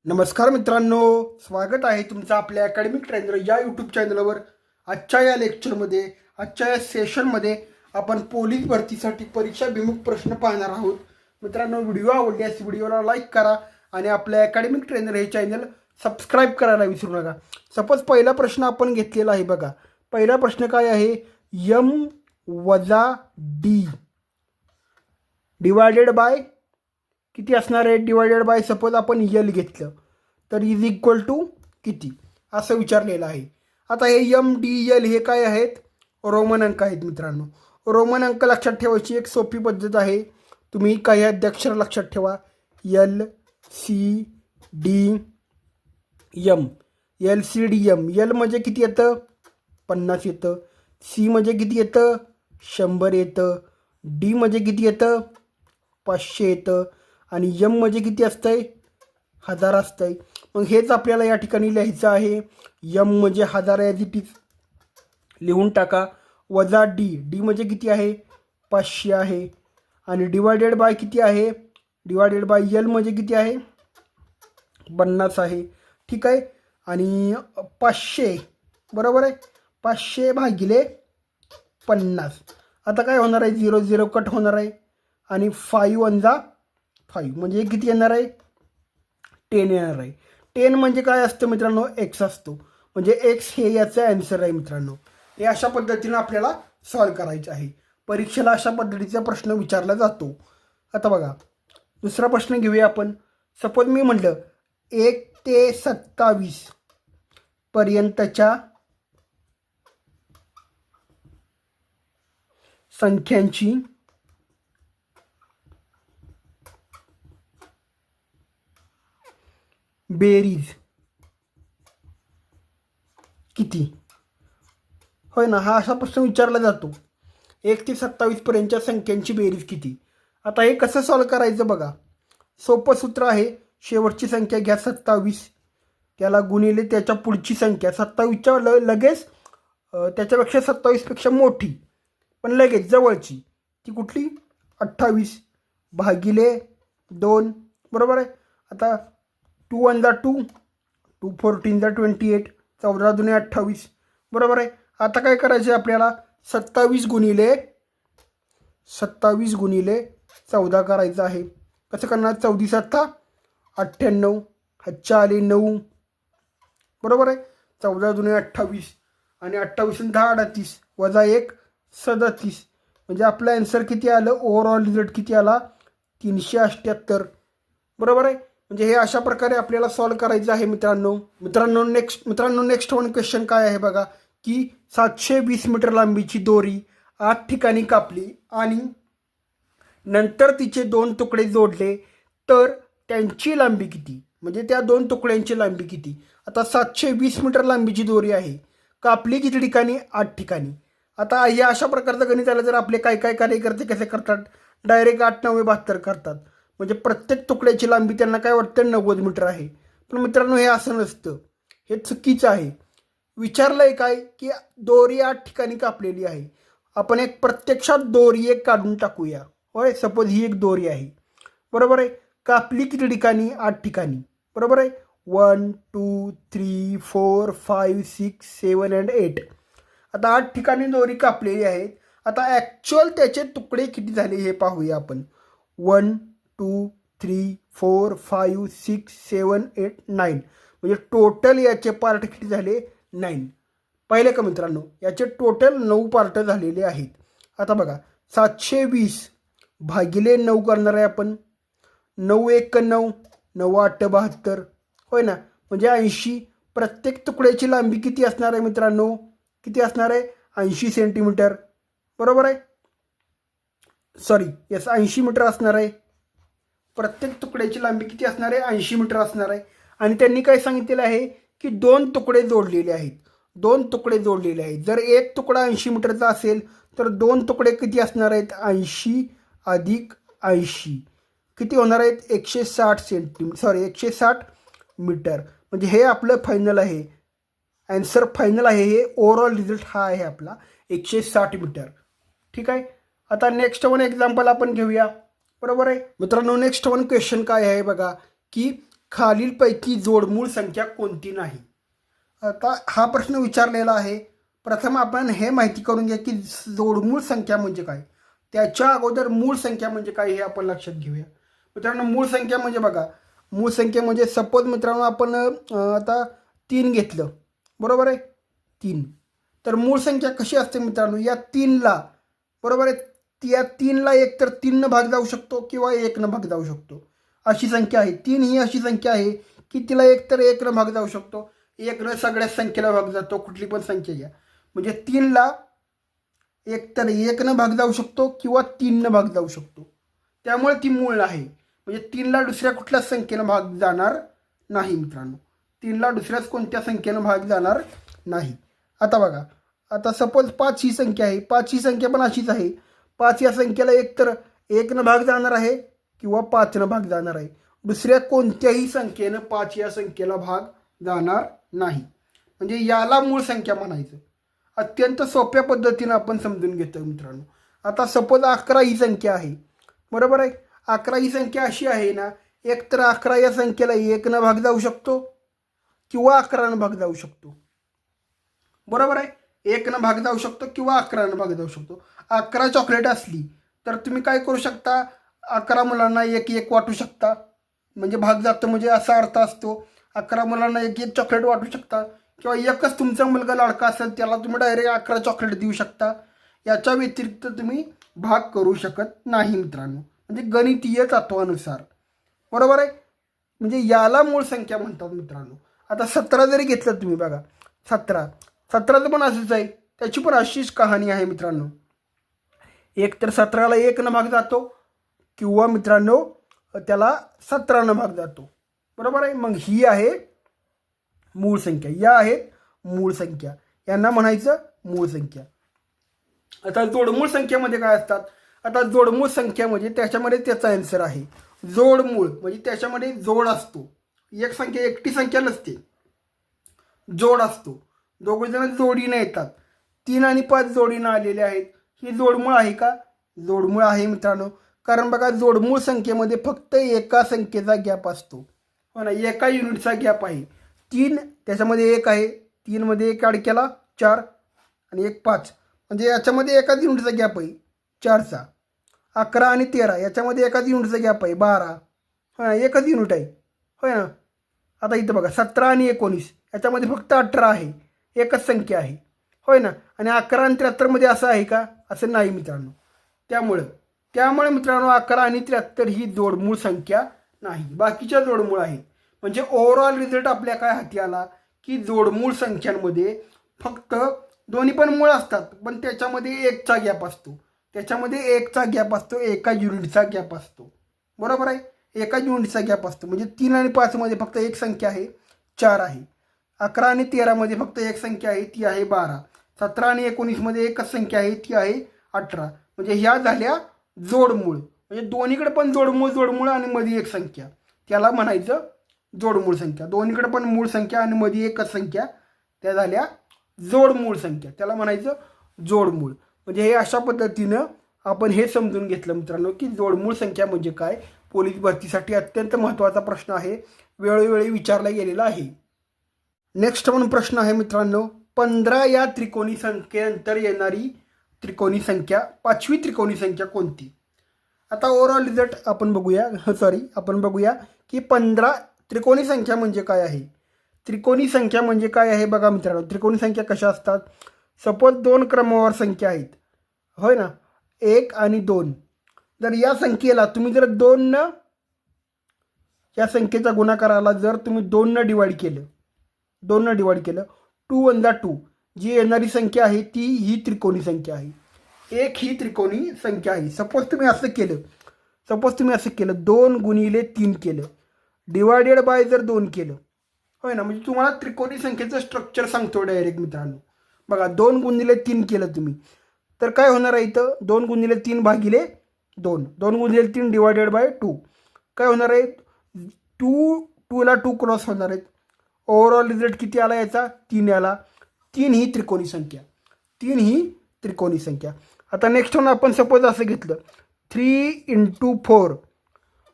नमस्कार मित्रांनो, स्वागत आहे तुमचं आपल्या अकॅडमिक ट्रेनर या यूट्यूब चॅनलवर. आजच्या या लेक्चरमध्ये, आजच्या या सेशनमध्ये आपण पोलीस भरतीसाठी परीक्षाभिमुख प्रश्न पाहणार आहोत. मित्रांनो, व्हिडिओ आवडल्यास व्हिडिओला लाईक करा आणि आपल्या अकॅडमिक ट्रेनर हे चॅनल सबस्क्राईब करायला विसरू नका. सपोज पहिला प्रश्न आपण घेतलेला आहे बघा. पहिला प्रश्न काय आहे? m-d डिवायडेड बाय किती असणार आहे? डिवायडेड बाय सपोज आपण यल घेतलं तर इज इक्वल टू किती असं विचारलेलं आहे. आता हे MDL हे काय आहेत? रोमन अंक आहेत मित्रांनो. रोमन अंक लक्षात ठेवायची एक सोपी पद्धत आहे. तुम्ही काही अध्यक्षर लक्षात ठेवा. LCDM. LCDM. यल म्हणजे किती येतं? 50 येतं. सी म्हणजे किती येतं? 100 येतं. डी म्हणजे किती येतं? 500 येतं. आणि यम म्हणजे किती असतंय? 1000 असतंय. मग हेच आपल्याला या ठिकाणी लिहायचं आहे. यम म्हणजे 1000 ॲज इट इज लिहून टाका. वजा डी म्हणजे किती आहे? 500 आहे. आणि डिवायडेड बाय किती आहे? डिवायडेड बाय यल म्हणजे किती आहे? 50 आहे. ठीक आहे. आणि 500 बरोबर आहे. 500 भागिले 50. आता काय होणार आहे? 0 0 कट होणार आहे. आणि 5 वजा 5 म्हणजे किती येणार आहे? 10 येणार आहे. 10 म्हणजे काय असतं मित्रांनो? एक्स असतो. म्हणजे एक्स हे याचं ॲन्सर आहे मित्रांनो. हे अशा पद्धतीनं आपल्याला सॉल्व करायचं आहे. परीक्षेला अशा पद्धतीचा प्रश्न विचारला जातो. आता बघा, दुसरा प्रश्न घेऊया आपण. सपोज मी म्हटलं 1 ते 27 पर्यंतच्या संख्यांची बेरीज किती? होय ना, हा असा प्रश्न विचारला जातो. 1 ते 27 पर्यंतच्या संख्यांची बेरीज किती? आता हे कसं सॉल्व करायचं बघा. सोपं सूत्र आहे. शेवटची संख्या घ्या 27, त्याला गुणिले त्याच्या पुढची संख्या 27च्या लगेच त्याच्यापेक्षा 27पेक्षा मोठी पण लगेच जवळची ती कुठली? 28 भागिले 2 बरोबर आहे. आता 2 1 जा 2, 2 14 जा 28, 14 दुने 28 बरोबर आहे. आता काय करायचं आहे आपल्याला? 27 गुणिले 14 करायचं आहे. कसं करणार? 14 7 98, हातच्या आले 9 बरोबर आहे. 14 दुने 28 आणि 28 आणि 10 38 वजा 1 37 म्हणजे आपलं ॲन्सर किती आलं? ओव्हरऑल रिझल्ट किती आला? 378 बरोबर आहे. म्हणजे हे अशा प्रकारे आपल्याला सॉल्व करायचं आहे मित्रांनो. नेक्स्ट वन क्वेश्चन काय आहे बघा, की 720 मीटर लांबीची दोरी 8 ठिकाणी कापली आणि नंतर तिचे 2 तुकडे जोडले तर त्यांची लांबी किती? म्हणजे त्या 2 तुकड्यांची लांबी किती? आता 720 मीटर लांबीची दोरी आहे, कापली किती ठिकाणी? 8 ठिकाणी. आता या अशा प्रकारचं गणित आलं तर आपले काय कार्यकर्ते कसे करतात? डायरेक्ट 8 9 72 करतात. म्हणजे प्रत्येक तुकड्याची लांबी त्यांना काय वाटतं? 90 मीटर आहे. पण मित्रांनो, हे असं नसतं. हे चुकीचं आहे. विचारलंय काय, की दोरी 8 ठिकाणी कापलेली आहे. आपण एक प्रत्यक्षात दोरी एक काढून टाकूया. होय, सपोज ही एक दोरी आहे बरोबर आहे. कापली किती ठिकाणी? 8 ठिकाणी बरोबर आहे. 1 2 3 4 5 6 7 and 8. आता 8 ठिकाणी दोरी कापलेली आहे. आता ॲक्च्युअल त्याचे तुकडे किती झाले हे पाहूया आपण. 1 2 3 4 5 6 7 8 9 म्हणजे टोटल याचे पार्ट किती झाले? 9. पाहिले का मित्रांनो? याचे टोटल 9 पार्ट झालेले आहेत. आता बघा, 720 भागिले 9 करणार आहे आपण. 9 1 9, 9 8 72 होय ना. म्हणजे 80. प्रत्येक तुकड्याची लांबी किती असणार आहे मित्रांनो? किती असणार आहे? 80 सेंटीमीटर बरोबर आहे. सॉरी, यस, 80 मीटर असणार आहे. प्रत्येक तुकड्याची लांबी किती असणार आहे? 80 मीटर असणार आहे. आणि त्यांनी काय सांगितलेलं आहे, की 2 तुकडे जोडलेले आहेत. 2 तुकडे जोडलेले आहेत. जर एक तुकडा 80 मीटरचा असेल तर 2 तुकडे किती असणार आहेत? 80 अधिक 80 किती होणार आहेत? 160 मीटर. म्हणजे हे आपलं फायनल आहे. ॲन्सर फायनल आहे. हे ओव्हरऑल रिझल्ट हा आहे आपला 160 मीटर. ठीक आहे. आता नेक्स्ट वन एक्झाम्पल आपण घेऊया बरोबर आहे मित्रांनो. नेक्स्ट वन क्वेश्चन काय आहे बघा, की खालीलपैकी जोडमूळ संख्या कोणती नाही. आता हा प्रश्न विचारलेला आहे. प्रथम आपण हे माहिती करून घ्या की जोडमूळ संख्या म्हणजे काय. त्याच्या अगोदर मूळ संख्या म्हणजे काय हे आपण लक्षात घेऊया. मित्रांनो, मूळ संख्या म्हणजे बघा, मूळ संख्या म्हणजे सपोज मित्रांनो आपण आता 3 घेतलं, बरोबर आहे, 3. तर मूळ संख्या कशी असते मित्रांनो, या 3ला, बरोबर आहे, या 3ला एक तर 3 भाग जाऊ शकतो किंवा 1 भाग जाऊ शकतो. अशी संख्या आहे. 3 ही अशी संख्या आहे की तिला एक तर 1 भाग जाऊ शकतो, 1 सगळ्या संख्येला भाग जातो, कुठली पण संख्या घ्या. म्हणजे 3ला एक तर 1 भाग जाऊ शकतो किंवा 3 भाग जाऊ शकतो. त्यामुळे ती मूळ आहे. म्हणजे 3ला दुसऱ्या कुठल्याच संख्येनं भाग जाणार नाही मित्रांनो. 3ला दुसऱ्याच कोणत्या संख्येनं भाग जाणार नाही. आता बघा, आता सपोज 5 ही संख्या आहे. 5 ही संख्या पण अशीच आहे. 5 या संख्येला एक तर 1 भाग जाणार आहे किंवा 5 भाग जाणार आहे. दुसऱ्या कोणत्याही संख्येनं 5 या संख्येला भाग जाणार नाही. म्हणजे याला मूळ संख्या म्हणायचं. अत्यंत सोप्या पद्धतीनं आपण समजून घेतो मित्रांनो. आता सपोज 11 ही संख्या आहे, बरोबर आहे. 11 ही संख्या अशी आहे ना, एक तर 11 या संख्येला 1 भाग जाऊ शकतो किंवा 11 भाग जाऊ शकतो, बरोबर आहे. 1 भाग जाऊ शकतो किंवा 11 भाग जाऊ शकतो. 11 चॉकलेट असली तर तुम्ही काय करू शकता, 11 मुलांना 1 वाटू शकता. म्हणजे भाग जातो म्हणजे असा अर्थ असतो. 11 मुलांना 1 चॉकलेट वाटू शकता किंवा एकच तुमचा मुलगा लाडका असेल त्याला तुम्ही डायरेक्ट 11 चॉकलेट देऊ शकता. याच्या व्यतिरिक्त तुम्ही भाग करू शकत नाही मित्रांनो. म्हणजे गणितीय तत्वानुसार, बरोबर आहे. म्हणजे याला मूळ संख्या म्हणतात मित्रांनो. आता 17 जरी घेतलं तुम्ही, बघा 17चं पण असंच आहे. त्याची पण अशीच कहाणी आहे मित्रांनो. एक तर 17ला 1 भाग जातो किंवा मित्रांनो त्याला 17 भाग जातो, बरोबर आहे. मग ही आहे मूळ संख्या. या आहेत मूळ संख्या, यांना म्हणायचं मूळ संख्या. आता जोडमूळ संख्येमध्ये काय असतात. आता जोडमूळ संख्या म्हणजे त्याच्यामध्ये त्याचा आन्सर आहे जोडमूळ. म्हणजे त्याच्यामध्ये जोड असतो. एक संख्या एकटी संख्या नसते, जोड असतो. दोघे जण जोडीने येतात. 3 आणि 5 जोडीनं आलेले आहेत. ही जोडमूळ आहे का? जोडमूळ आहे मित्रांनो. कारण बघा, जोडमूळ संख्येमध्ये फक्त एका संख्येचा गॅप असतो, हो ना, एका युनिटचा गॅप आहे. 3 त्याच्यामध्ये 1 आहे, 3 मध्ये 1 ॲड केला 4 आणि 1 5, म्हणजे याच्यामध्ये एकाच युनिटचा गॅप आहे 4चा. 11 आणि 13 याच्यामध्ये एकाच युनिटचा गॅप आहे 12, हो ना, एकच युनिट आहे, होय ना. आता इथं बघा 17 आणि 19 याच्यामध्ये फक्त 18 आहे, एकच संख्या आहे, होय ना. आणि 11 आणि 73मध्ये असं आहे का? असं नाही मित्रांनो. त्यामुळे मित्रांनो 11 आणि 73 ही जोडमूळ संख्या नाही, बाकीच्या जोडमूळ आहेत. म्हणजे ओव्हरऑल रिझल्ट आपल्या काय हाती आला की जोडमूळ संख्यांमध्ये फक्त दोन्ही पण मूळ असतात, पण त्याच्यामध्ये 1चा गॅप असतो. त्याच्यामध्ये 1चा गॅप असतो, एका युनिटचा गॅप असतो, बरोबर आहे. एका युनिटचा गॅप असतो. म्हणजे 3 आणि 5 मध्ये फक्त एक संख्या आहे, 4 आहे. 11 आणि 13 मध्ये फक्त एक संख्या आहे, ती आहे 12. 17 आणि 19 मध्ये एकच संख्या आहे, ती आहे 18. म्हणजे ह्या झाल्या जोडमूळ. म्हणजे दोन्हीकडे पण जोडमूळ आणि मध्ये एक संख्या, त्याला म्हणायचं जोडमूळ संख्या. दोन्हीकडे पण मूळ संख्या आणि मध्ये एकच संख्या, त्या झाल्या जोडमूळ संख्या, त्याला म्हणायचं जोडमूळ. म्हणजे हे अशा पद्धतीनं आपण हे समजून घेतलं मित्रांनो की जोडमूळ संख्या म्हणजे काय. पोलीस भरतीसाठी अत्यंत महत्त्वाचा प्रश्न आहे, वेळोवेळी विचारला गेलेला आहे. नेक्स्ट पण प्रश्न आहे मित्रांनो, 15 या त्रिकोणी संख्येनंतर येणारी त्रिकोणी संख्या, 5वी त्रिकोणी संख्या कोणती? आता ओव्हरऑल रिझल्ट आपण बघूया की 15 त्रिकोणी संख्या म्हणजे काय आहे. त्रिकोणी संख्या म्हणजे काय आहे बघा मित्रांनो. त्रिकोणी संख्या कशा असतात. सपोज 2 क्रमवार संख्या आहेत, होय ना, 1 आणि 2. जर या संख्येला तुम्ही जर 2 या संख्येच्या गुणाकाराला जर तुम्ही 2 डिवाइड केलं, 2 1 2, जी येणारी संख्या आहे ती ही त्रिकोणी संख्या आहे. 1 ही त्रिकोणी संख्या आहे. सपोज तुम्ही असं केलं 2 गुणिले 3 केलं, डिवायडेड बाय जर 2 केलं, होय ना. म्हणजे तुम्हाला त्रिकोणी संख्येचं स्ट्रक्चर सांगतो डायरेक्ट मित्रांनो. बघा 2 गुणिले 3 केलं तुम्ही तर काय होणार आहे इथं, 2 गुणिले 3 भागिले 2, 2 गुणिले 3 डिवायडेड बाय 2, काय होणार आहे 2ला 2 क्रॉस होणार आहेत. ओव्हरऑल रिझल्ट किती आला याचा, 3 आला. 3 ही त्रिकोणी संख्या. आता नेक्स्ट वन आपण सपोज असं घेतलं 3 × 4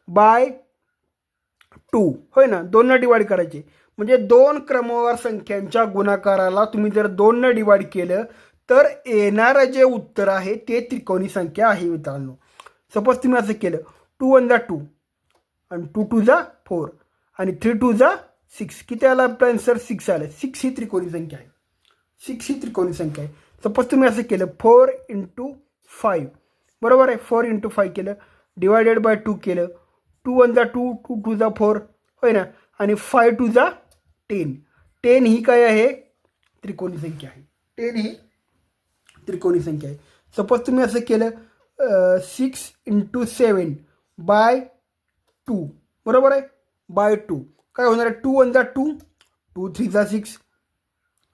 बाय 2 होय ना, 2 डिवाइड करायचे म्हणजे 2 क्रमवार संख्यांच्या गुणाकाराला तुम्ही जर 2 डिवाइड केलं तर येणारं जे उत्तर आहे ते त्रिकोणी संख्या आहे मित्रांनो. सपोज तुम्ही असं केलं 2 1 2 आणि 2 2 4 आणि 3 2 6 किती आला आपला आन्सर 6 आलं. 6 ही त्रिकोणी संख्या आहे. 6 ही त्रिकोणी संख्या आहे. सपोज तुम्ही असं केलं 4 × 5 बरोबर आहे. 4 × 5 केलं डिवायडेड बाय 2 केलं 2 1 2 2 2 4 होय ना आणि 5 2 10. 10 ही काय आहे त्रिकोणी संख्या आहे. 10 ही त्रिकोणी संख्या आहे. सपोज तुम्ही असं केलं 6 × 7 बाय 2 बरोबर आहे बाय 2 काय होणार आहे 2 1 2 2 3 6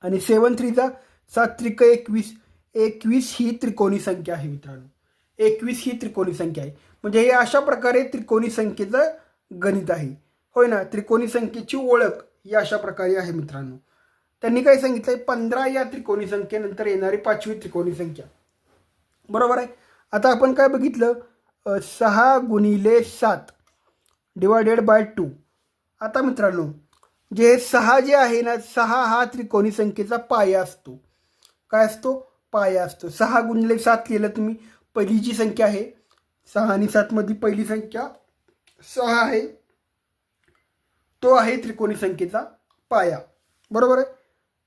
आणि 7 3 7 त्रिक 21. 21 ही त्रिकोणी संख्या आहे मित्रांनो. 21 ही त्रिकोणी संख्या आहे. म्हणजे हे अशा प्रकारे त्रिकोणी संख्येचं गणित आहे होय ना. त्रिकोणी संख्येची ओळख ही अशा प्रकारे आहे मित्रांनो. त्यांनी काय सांगितलं आहे 15 या त्रिकोणी संख्येनंतर येणारी 5वी त्रिकोणी संख्या बरोबर आहे. आता आपण काय बघितलं 6 × 7 डिवायडेड बाय 2. आता मित्रांनो जे 6 जे आहे ना 6 हा त्रिकोणी संख्येचा पाया असतो. काय असतो पाया असतो. 6 × 7 केलं तुम्ही पहिली जी संख्या आहे 6 आणि 7 मध्ये पहिली संख्या 6 आहे तो आहे त्रिकोणी संख्येचा पाया बरोबर आहे.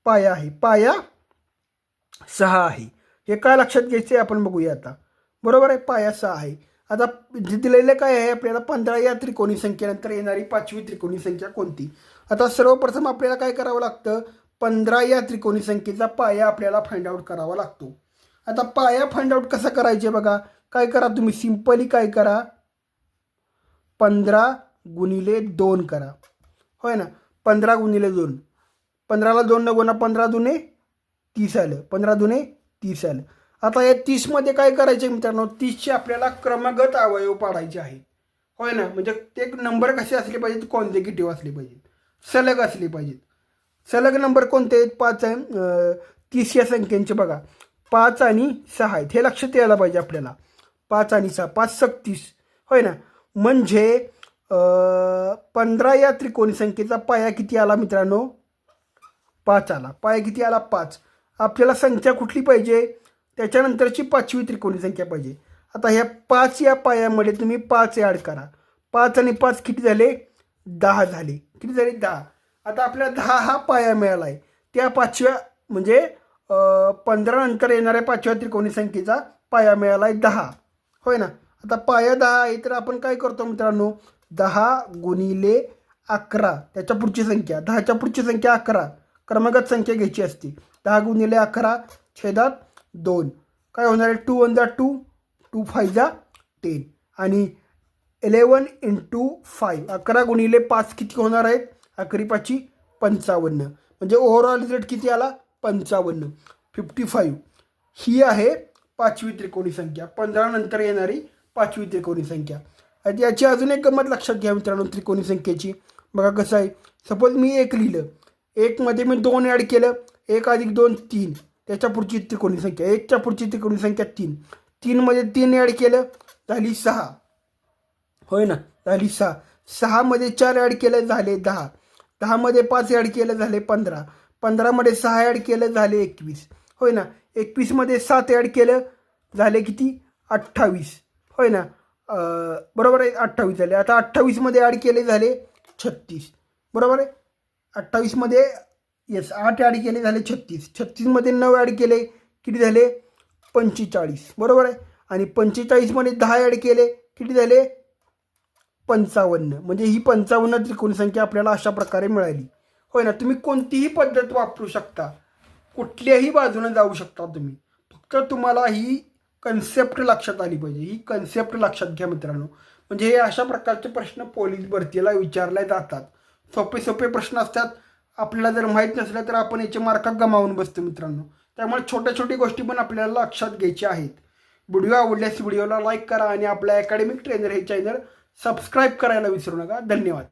पाया आहे पाया 6 आहे. हे काय लक्षात घ्यायचं आहे आपण बघूया आता बरोबर आहे. पाया 6 आहे. आता जे दिलेलं काय आहे आपल्याला 15 या त्रिकोणी संख्येनंतर येणारी 5वी त्रिकोणी संख्या कोणती. आता सर्वप्रथम आपल्याला काय करावं लागतं 15 या त्रिकोणी संख्येचा पाया आपल्याला फाइंड आउट करावा लागतो. आता पाया फाइंड आउट कसा करायचे बघा. काय करा तुम्ही सिंपली काय करा 15 × 2 करा होय ना. 15 × 2 15ला 2 न गुणा 15 दुने 30 आलं. 15 दुने 30 आलं. आता या 30 मध्ये काय करायचे मित्रांनो 30चे आपल्याला क्रमगत अवयव पाडायचे आहेत होय ना. म्हणजे ते नंबर कसे असले पाहिजेत कॉन्झिक्युटिव्ह असले पाहिजेत सलग असले पाहिजेत. सलग नंबर कोणते आहेत 5 30 या संख्यांचे बघा 5 आणि 6 आहेत. हे लक्षात यायला पाहिजे आपल्याला 5 आणि 6 5 36 होय ना. म्हणजे 15 या त्रिकोणी संख्येचा पाया किती आला मित्रांनो 5 आला. पाया किती आला 5. आपल्याला संख्या कुठली पाहिजे त्याच्यानंतरची 5वी त्रिकोणी संख्या पाहिजे. आता ह्या 5 या पायामध्ये तुम्ही 5 ॲड करा. 5 आणि 5 किती झाले 10 झाले. किती झाले 10. आता आपल्याला 10 हा पाया मिळाला आहे. त्या 5व्या म्हणजे 15 नंतर येणाऱ्या 5व्या त्रिकोणी संख्येचा पाया मिळाला आहे 10 होय ना. आता पाया 10 आहे तर आपण काय करतो मित्रांनो 10 × 11 त्याच्या पुढची संख्या 10च्या पुढची संख्या 11 क्रमागत संख्या घ्यायची असते. 10 × 11 छेदात 2 काय होणार आहे 2 1 2 2 5 10 आणि 11 × 5 11 × 5 किती होणार आहेत 11 5 55 म्हणजे ओव्हरऑल रिझल्ट किती आला 55 55. ही आहे 5वी त्रिकोणी संख्या 15 नंतर येणारी 5वी त्रिकोणी संख्या. आणि याची अजून एक गंमत लक्षात घ्या मित्रांनो त्रिकोणी संख्येची बघा कसं आहे. सपोज मी 1 लिहिलं 1 मध्ये मी 2 ॲड केलं 1 + 2 3 त्याच्या पुढची त्रिकोणी संख्या 1च्या पुढची त्रिकोणी संख्या 3 3 मध्ये 3 ॲड केलं झाली 6 होय ना झाली 6 6 मध्ये 4 ॲड केलं झाले 10 10 मध्ये 5 ॲड केलं झाले 15 15 मध्ये 6 ॲड केलं झाले 21 होय ना. 21 मध्ये 7 ॲड केलं झाले किती 28 होय ना बरोबर आहे 28 झाले. आता 28 मध्ये ॲड केले झाले 36 बरोबर आहे. 28 मध्ये 8 ॲड केले झाले 36 36 मध्ये 9 ॲड केले किती झाले 45 बरोबर आहे. आणि 45 मध्ये 10 ॲड केले किती झाले 55 म्हणजे ही 55 त्रिकोणी संख्या आपल्याला अशा प्रकारे मिळाली होय ना. तुम्ही कोणतीही पद्धत वापरू शकता कुठल्याही बाजूने जाऊ शकता तुम्ही. फक्त तुम्हाला ही कन्सेप्ट लक्षात आली पाहिजे. ही कन्सेप्ट लक्षात घ्या मित्रांनो. म्हणजे हे अशा प्रकारचे प्रश्न पोलीस भरतीला विचारले जातात. सोपे सोपे प्रश्न असतात. आपल्याला जर माहीत नसलं तर आपण याचे मार्क गमावून बसतो मित्रांनो. त्यामुळे छोट्या छोटी गोष्टी पण आपल्याला लक्षात घ्यायच्या आहेत. व्हिडिओ आवडल्यास व्हिडिओला लाईक करा आणि आपल्या अकॅडमिक ट्रेनर हे चॅनल सबस्क्राईब करायला विसरू नका. धन्यवाद.